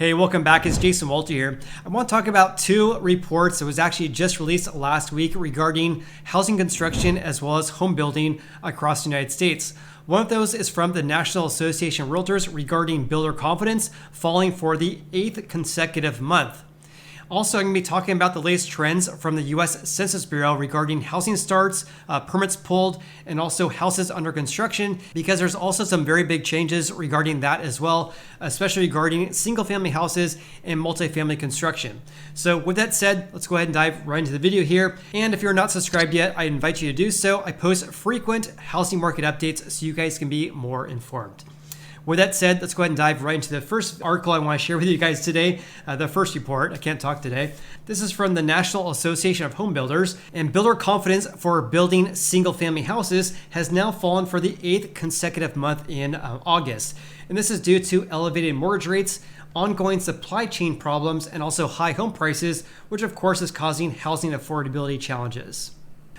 Hey, welcome back. It's Jason Walter here. I want to talk about two reports that was actually just released last week regarding housing construction as well as home building across the United States. One of those is from the National Association of Realtors regarding builder confidence falling for the 8th consecutive month. Also, I'm going to be talking about the latest trends from the US Census Bureau regarding housing starts, permits pulled, and also houses under construction, because there's also some very big changes regarding that as well, especially regarding single-family houses and multifamily construction. So with that said, let's go ahead and dive right into the video here. And if you're not subscribed yet, I invite you to do so. I post frequent housing market updates so you guys can be more informed. With that said, let's go ahead and dive right into the first article I want to share with you guys today, the first report. I can't talk today. This is from the National Association of Homebuilders, and builder confidence for building single-family houses has now fallen for the 8th consecutive month in August. And this is due to elevated mortgage rates, ongoing supply chain problems, and also high home prices, which of course is causing housing affordability challenges.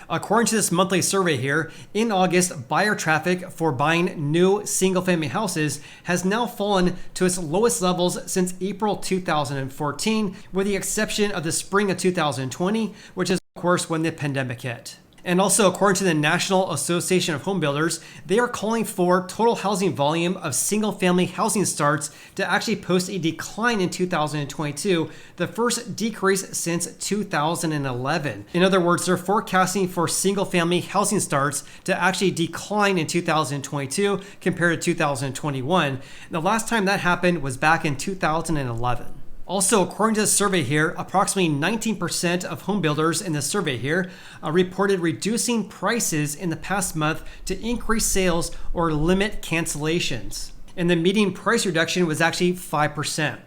According to this monthly survey here, in August, buyer traffic for buying new single-family houses has now fallen to its lowest levels since April 2014, with the exception of the spring of 2020, which is, of course, when the pandemic hit. And also, according to the National Association of Home Builders, they are calling for total housing volume of single-family housing starts to actually post a decline in 2022, the first decrease since 2011. In other words, they're forecasting for single-family housing starts to actually decline in 2022 compared to 2021. The last time that happened was back in 2011. Also, according to the survey here, approximately 19% of home builders in the survey here reported reducing prices in the past month to increase sales or limit cancellations. And the median price reduction was actually 5%.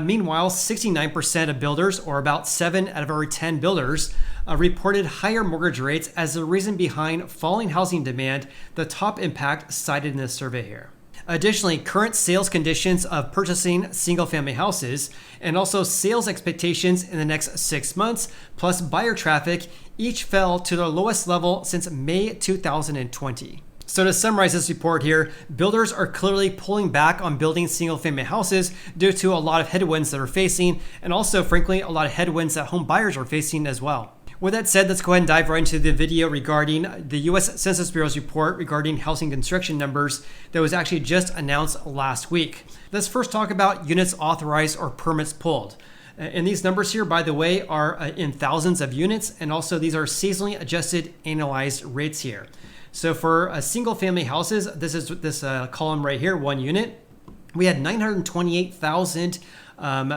Meanwhile, 69% of builders, or about 7 out of every 10 builders, reported higher mortgage rates as the reason behind falling housing demand, the top impact cited in this survey here. Additionally, current sales conditions of purchasing single-family houses and also sales expectations in the next 6 months, plus buyer traffic, each fell to their lowest level since May 2020. So to summarize this report here, builders are clearly pulling back on building single-family houses due to a lot of headwinds that they're facing, and also, frankly, a lot of headwinds that home buyers are facing as well. With that said, let's go ahead and dive right into the video regarding the US Census Bureau's report regarding housing construction numbers that was actually just announced last week. Let's first talk about units authorized or permits pulled. And these numbers here, by the way, are in thousands of units, and also these are seasonally adjusted annualized rates here. So for single family houses, this is this column right here, 1 unit. We had 928,000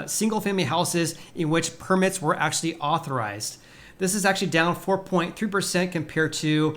single family houses in which permits were actually authorized. This is actually down 4.3% compared to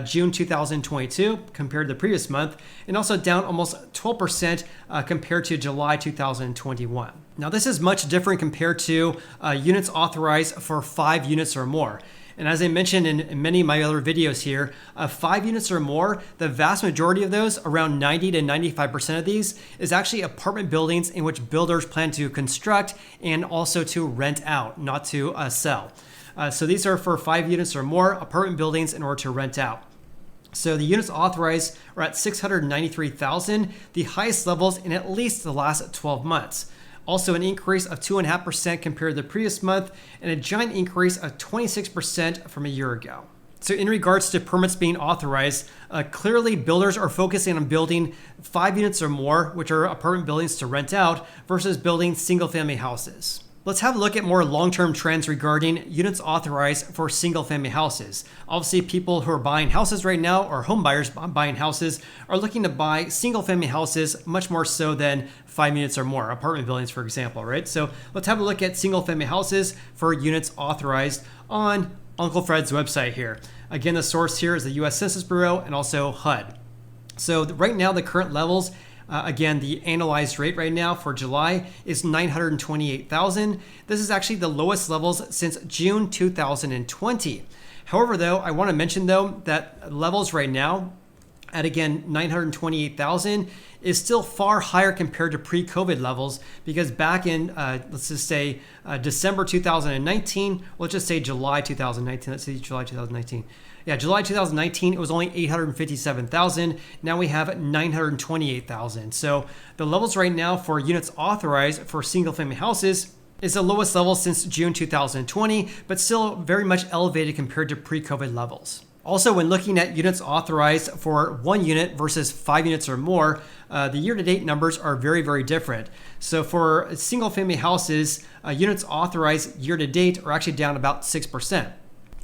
June 2022, compared to the previous month, and also down almost 12% compared to July 2021. Now, this is much different compared to units authorized for 5 units or more. And as I mentioned in many of my other videos here, 5 units or more, the vast majority of those, around 90 to 95% of these, is actually apartment buildings in which builders plan to construct and also to rent out, not to sell. So these are for 5 units or more apartment buildings in order to rent out. So the units authorized are at 693,000, the highest levels in at least the last 12 months. Also an increase of 2.5% compared to the previous month, and a giant increase of 26% from a year ago. So in regards to permits being authorized, clearly builders are focusing on building 5 units or more, which are apartment buildings to rent out, versus building single-family houses. Let's have a look at more long-term trends regarding units authorized for single-family houses. Obviously, people who are buying houses right now, or home buyers buying houses, are looking to buy single-family houses much more so than 5 units or more, apartment buildings, for example, right? So let's have a look at single-family houses for units authorized on Uncle Fred's website here. Again, the source here is the US Census Bureau and also HUD. So right now, the current levels, again, the annualized rate right now for July is 928,000. This is actually the lowest levels since June 2020. However, though, I want to mention, though, that levels right now at, again, 928,000 is still far higher compared to pre-COVID levels, because back in, let's just say December 2019, let's just say July 2019, let's say July 2019. July 2019, it was only 857,000. Now we have 928,000. So the levels right now for units authorized for single family houses is the lowest level since June 2020, but still very much elevated compared to pre-COVID levels. Also, when looking at units authorized for 1 unit versus 5 units or more, the year-to-date numbers are very, very different. So for single-family houses, units authorized year-to-date are actually down about 6%.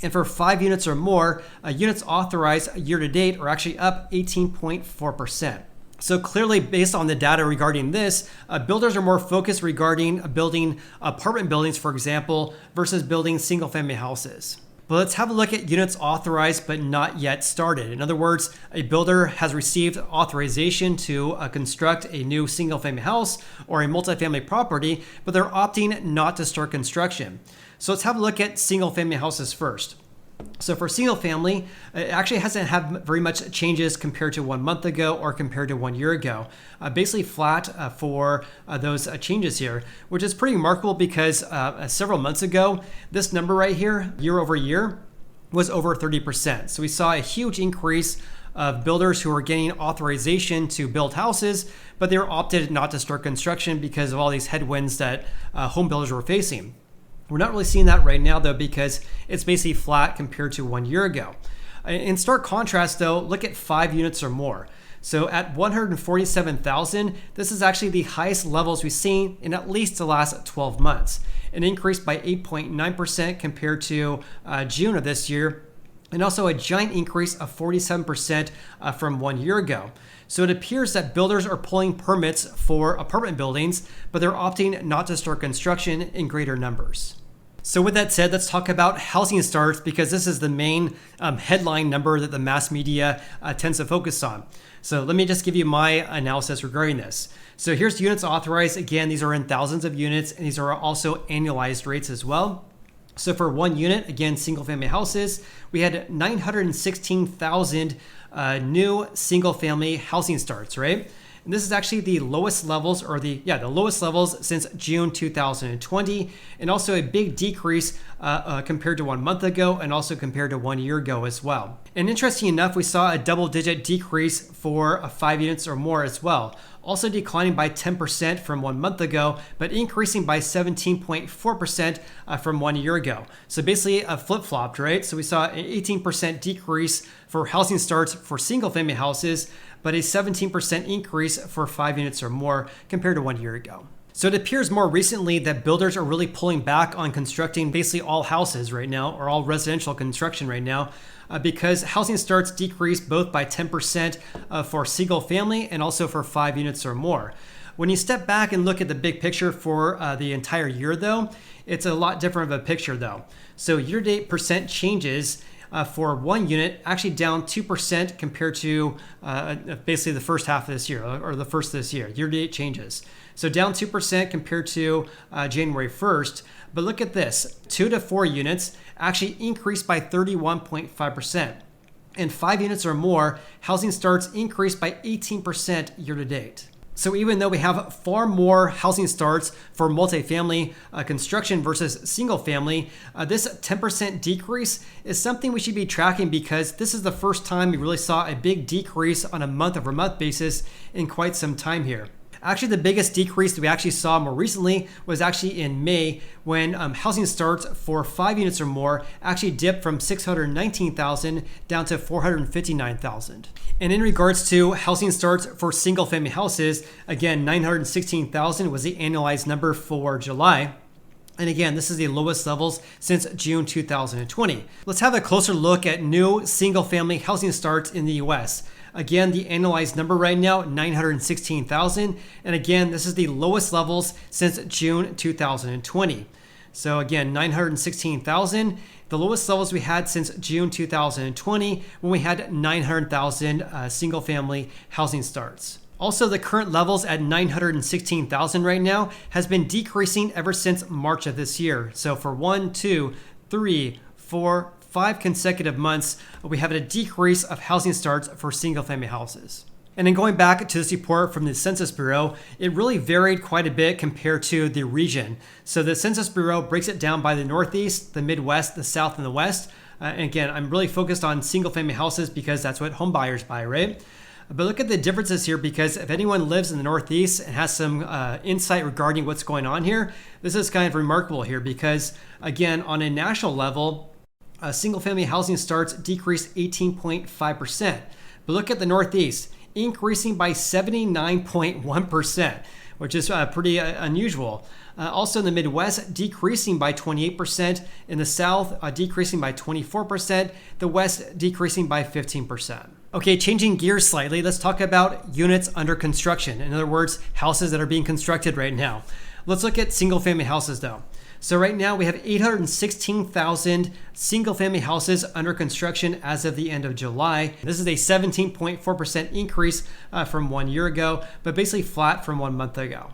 And for 5 units or more, units authorized year-to-date are actually up 18.4%. So clearly, based on the data regarding this, builders are more focused regarding building apartment buildings, for example, versus building single-family houses. But let's have a look at units authorized but not yet started. In other words, a builder has received authorization to construct a new single-family house or a multifamily property, but they're opting not to start construction. So let's have a look at single-family houses first. So for single family, it actually hasn't had very much changes compared to 1 month ago or compared to 1 year ago. Basically flat for those changes here, which is pretty remarkable because several months ago, this number right here, year over year, was over 30%. So we saw a huge increase of builders who were getting authorization to build houses, but they were opted not to start construction because of all these headwinds that home builders were facing. We're not really seeing that right now, though, because it's basically flat compared to 1 year ago. In stark contrast, though, look at 5 units or more. So at 147,000, this is actually the highest levels we've seen in at least the last 12 months. An increase by 8.9% compared to June of this year, and also a giant increase of 47% from 1 year ago. So it appears that builders are pulling permits for apartment buildings, but they're opting not to start construction in greater numbers. So with that said, let's talk about housing starts, because this is the main headline number that the mass media tends to focus on. So let me just give you my analysis regarding this. So here's units authorized. Again, these are in thousands of units, and these are also annualized rates as well. So for 1 unit, again, single family houses, we had 916,000 new single family housing starts, right? And this is actually the lowest levels, or the lowest levels since June 2020, and also a big decrease compared to 1 month ago, and also compared to 1 year ago as well. And interesting enough, we saw a double-digit decrease for 5 units or more as well, also declining by 10% from 1 month ago, but increasing by 17.4% from 1 year ago. So basically flip-flopped, right? So we saw an 18% decrease for housing starts for single-family houses, but a 17% increase for 5 units or more compared to 1 year ago. So it appears more recently that builders are really pulling back on constructing basically all houses right now, or all residential construction right now, because housing starts decreased both by 10% for single family and also for 5 units or more. When you step back and look at the big picture for the entire year, though, it's a lot different of a picture, though. So year-to-date percent changes for 1 unit actually down 2% compared to basically the first half of this year, or the first of this year, year-to-date changes. So down 2% compared to January 1st. But look at this, 2 to 4 units actually increased by 31.5%. And 5 units or more, housing starts increased by 18% year-to-date. So even though we have far more housing starts for multifamily construction versus single family, this 10% decrease is something we should be tracking, because this is the first time we really saw a big decrease on a month-over-month basis in quite some time here. Actually, the biggest decrease that we actually saw more recently was actually in May, when housing starts for 5 units or more actually dipped from 619,000 down to 459,000. And in regards to housing starts for single family houses, again, 916,000 was the annualized number for July. And again, this is the lowest levels since June 2020. Let's have a closer look at new single family housing starts in the US. Again, the annualized number right now, 916,000. And again, this is the lowest levels since June 2020. So again, 916,000, the lowest levels we had since June 2020, when we had 900,000 single family housing starts. Also, the current levels at 916,000 right now has been decreasing ever since March of this year. So for 1, 2, 3, 4, 5 consecutive months, we have a decrease of housing starts for single family houses. And then going back to this report from the Census Bureau, it really varied quite a bit compared to the region. So the Census Bureau breaks it down by the Northeast, the Midwest, the South, and the West. And again, I'm really focused on single family houses because that's what home buyers buy, right? But look at the differences here, because if anyone lives in the Northeast and has some insight regarding what's going on here, this is kind of remarkable here because, again, on a national level, single family housing starts decreased 18.5%. But look at the Northeast, increasing by 79.1%, which is pretty unusual. Also in the Midwest, decreasing by 28%. In the South, decreasing by 24%. The West, decreasing by 15%. Okay, changing gears slightly, let's talk about units under construction. In other words, houses that are being constructed right now. Let's look at single family houses though. So right now we have 816,000 single family houses under construction as of the end of July. This is a 17.4% increase from 1 year ago, but basically flat from 1 month ago.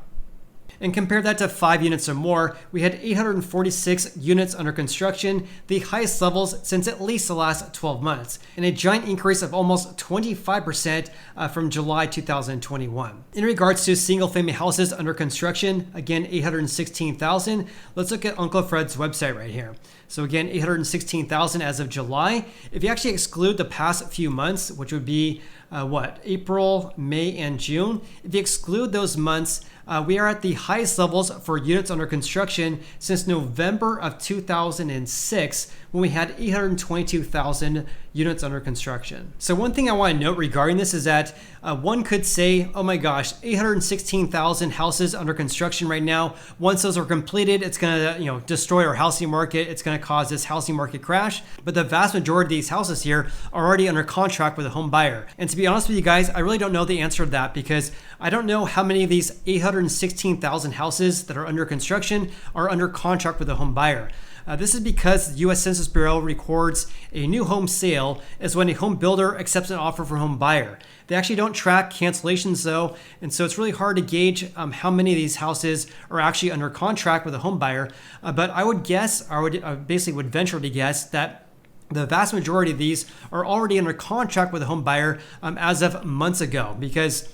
And compare that to 5 units or more, we had 846 units under construction, the highest levels since at least the last 12 months, and a giant increase of almost 25% from July 2021. In regards to single family houses under construction, again, 816,000. Let's look at Uncle Fred's website right here. So again, 816,000 as of July. If you actually exclude the past few months, which would be April, May, and June. If you exclude those months, we are at the highest levels for units under construction since November of 2006, when we had 822,000 units under construction. So one thing I want to note regarding this is that one could say, oh my gosh, 816,000 houses under construction right now. Once those are completed, it's going to destroy our housing market. It's going to cause this housing market crash. But the vast majority of these houses here are already under contract with a home buyer. And to be honest with you guys, I really don't know the answer to that, because I don't know how many of these 816,000 houses that are under construction are under contract with a home buyer. This is because the US Census Bureau records a new home sale as when a home builder accepts an offer from a home buyer. They actually don't track cancellations though, and so it's really hard to gauge how many of these houses are actually under contract with a home buyer. But I would guess, or I would venture to guess that the vast majority of these are already under contract with a home buyer as of months ago, because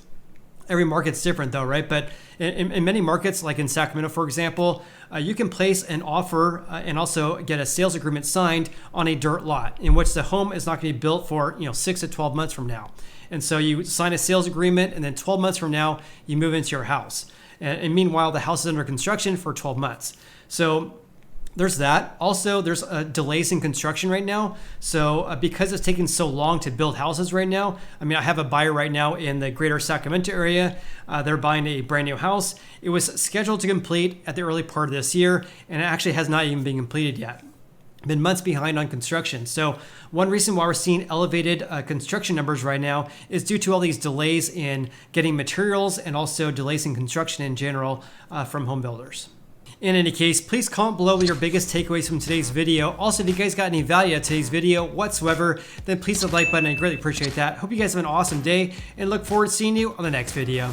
every market's different though, right? But in many markets, like in Sacramento, for example, you can place an offer and also get a sales agreement signed on a dirt lot in which the home is not going to be built for 6 to 12 months from now. And so you sign a sales agreement, and then 12 months from now, you move into your house. And meanwhile, the house is under construction for 12 months. So there's that. Also, there's delays in construction right now. So because it's taking so long to build houses right now, I have a buyer right now in the greater Sacramento area. They're buying a brand new house. It was scheduled to complete at the early part of this year, and it actually has not even been completed yet. Been months behind on construction. So one reason why we're seeing elevated construction numbers right now is due to all these delays in getting materials and also delays in construction in general from home builders. In any case, please comment below with your biggest takeaways from today's video. Also, if you guys got any value out of today's video whatsoever, then please hit the like button. I greatly appreciate that. Hope you guys have an awesome day, and look forward to seeing you on the next video.